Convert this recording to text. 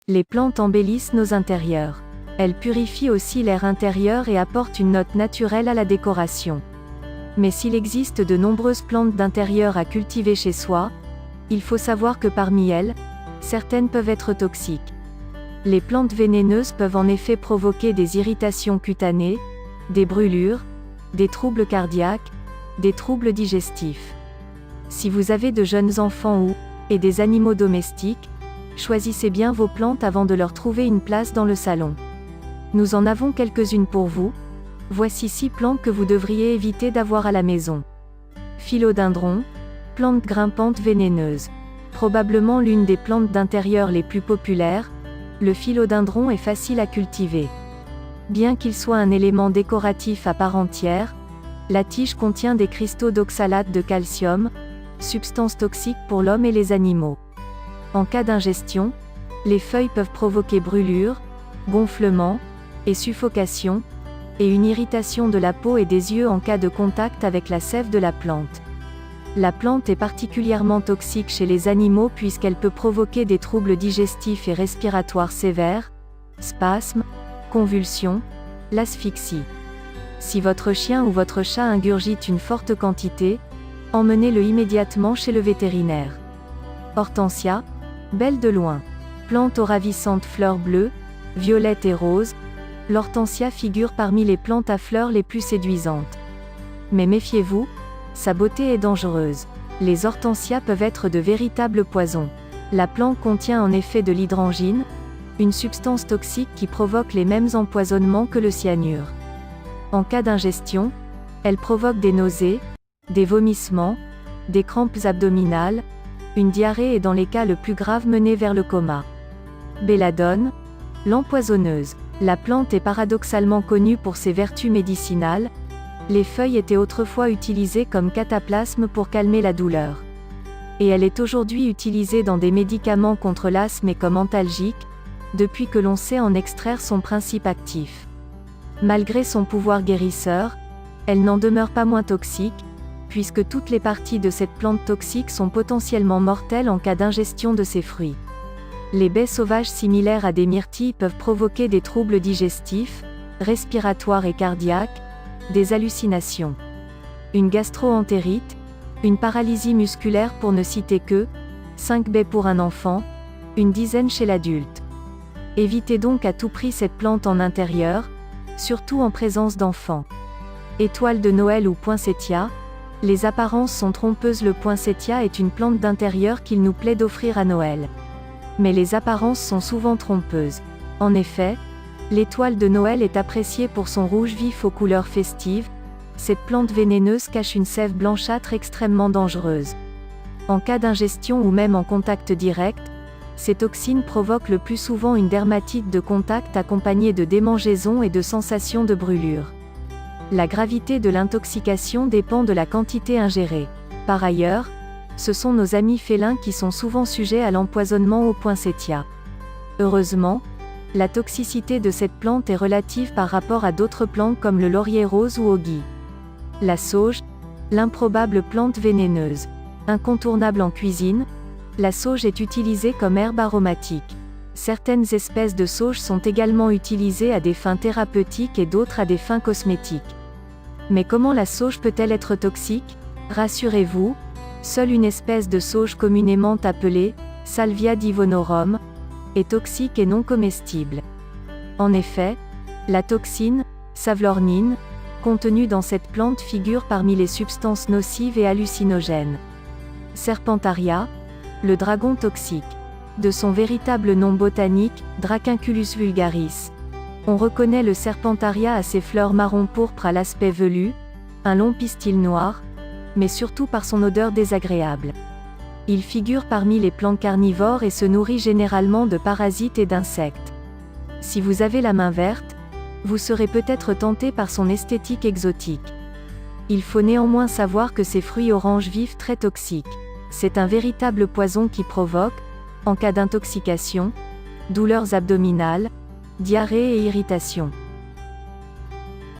Les plantes embellissent nos intérieurs. Elles purifient aussi l'air intérieur et apportent une note naturelle à la décoration. Mais s'il existe de nombreuses plantes d'intérieur à cultiver chez soi, il faut savoir que parmi elles, certaines peuvent être toxiques. Les plantes vénéneuses peuvent en effet provoquer des irritations cutanées, des brûlures, des troubles cardiaques, des troubles digestifs. Si vous avez de jeunes enfants et des animaux domestiques, choisissez bien vos plantes avant de leur trouver une place dans le salon. Nous en avons quelques-unes pour vous. Voici 6 plantes que vous devriez éviter d'avoir à la maison. Philodendron, plante grimpante vénéneuse. Probablement l'une des plantes d'intérieur les plus populaires, le philodendron est facile à cultiver. Bien qu'il soit un élément décoratif à part entière, la tige contient des cristaux d'oxalate de calcium, substance toxique pour l'homme et les animaux. En cas d'ingestion, les feuilles peuvent provoquer brûlures, gonflements et suffocation, et une irritation de la peau et des yeux en cas de contact avec la sève de la plante. La plante est particulièrement toxique chez les animaux puisqu'elle peut provoquer des troubles digestifs et respiratoires sévères, spasmes, convulsions, l'asphyxie. Si votre chien ou votre chat ingurgite une forte quantité, emmenez-le immédiatement chez le vétérinaire. Hortensia, belle de loin. Plante aux ravissantes fleurs bleues, violettes et roses, l'hortensia figure parmi les plantes à fleurs les plus séduisantes. Mais méfiez-vous, sa beauté est dangereuse. Les hortensias peuvent être de véritables poisons. La plante contient en effet de l'hydrangine, une substance toxique qui provoque les mêmes empoisonnements que le cyanure. En cas d'ingestion, elle provoque des nausées, des vomissements, des crampes abdominales, une diarrhée et dans les cas le plus graves mener vers le coma. Belladone, l'empoisonneuse. La plante est paradoxalement connue pour ses vertus médicinales. Les feuilles étaient autrefois utilisées comme cataplasme pour calmer la douleur. Et elle est aujourd'hui utilisée dans des médicaments contre l'asthme et comme antalgique, depuis que l'on sait en extraire son principe actif. Malgré son pouvoir guérisseur, elle n'en demeure pas moins toxique, puisque toutes les parties de cette plante toxique sont potentiellement mortelles en cas d'ingestion de ses fruits. Les baies sauvages similaires à des myrtilles peuvent provoquer des troubles digestifs, respiratoires et cardiaques, des hallucinations, une gastro-entérite, une paralysie musculaire pour ne citer que 5 baies pour un enfant, une dizaine chez l'adulte. Évitez donc à tout prix cette plante en intérieur, surtout en présence d'enfants. Étoile de Noël ou poinsettia, les apparences sont trompeuses. Le poinsettia est une plante d'intérieur qu'il nous plaît d'offrir à Noël. Mais les apparences sont souvent trompeuses. En effet, l'étoile de Noël est appréciée pour son rouge vif aux couleurs festives. Cette plante vénéneuse cache une sève blanchâtre extrêmement dangereuse. En cas d'ingestion ou même en contact direct, ces toxines provoquent le plus souvent une dermatite de contact accompagnée de démangeaisons et de sensations de brûlure. La gravité de l'intoxication dépend de la quantité ingérée. Par ailleurs, ce sont nos amis félins qui sont souvent sujets à l'empoisonnement au poinsettia. Heureusement, la toxicité de cette plante est relative par rapport à d'autres plantes comme le laurier rose ou au gui. La sauge, l'improbable plante vénéneuse. Incontournable en cuisine, la sauge est utilisée comme herbe aromatique. Certaines espèces de sauge sont également utilisées à des fins thérapeutiques et d'autres à des fins cosmétiques. Mais comment la sauge peut-elle être toxique ? Rassurez-vous, seule une espèce de sauge communément appelée Salvia divonorum est toxique et non comestible. En effet, la toxine, savlornine, contenue dans cette plante figure parmi les substances nocives et hallucinogènes. Serpentaria, le dragon toxique. De son véritable nom botanique, Dracunculus vulgaris. On reconnaît le Serpentaria à ses fleurs marron-pourpre à l'aspect velu, un long pistil noir, mais surtout par son odeur désagréable. Il figure parmi les plantes carnivores et se nourrit généralement de parasites et d'insectes. Si vous avez la main verte, vous serez peut-être tenté par son esthétique exotique. Il faut néanmoins savoir que ses fruits orange vifs très toxiques. C'est un véritable poison qui provoque, en cas d'intoxication, douleurs abdominales, diarrhée et irritation.